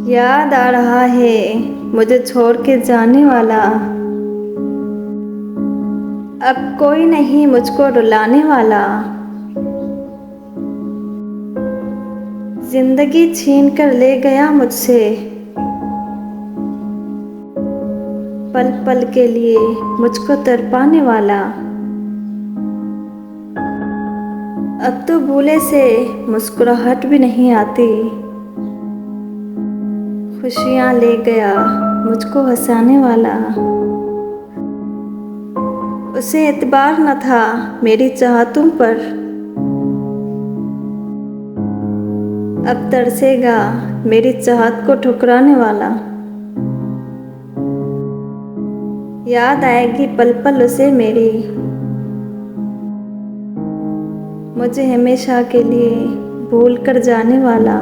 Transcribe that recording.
याद आ रहा है मुझे छोड़ के जाने वाला। अब कोई नहीं मुझको रुलाने वाला। जिंदगी छीन कर ले गया मुझसे, पल पल के लिए मुझको तड़पाने वाला। अब तो भूले से मुस्कुराहट भी नहीं आती। खुशियाँ ले गया मुझको हंसाने वाला। उसे एतबार न था मेरी चाहतों पर। अब तरसेगा मेरी चाहत को ठुकराने वाला। याद आएगी पल पल उसे मेरी, मुझे हमेशा के लिए भूल कर जाने वाला।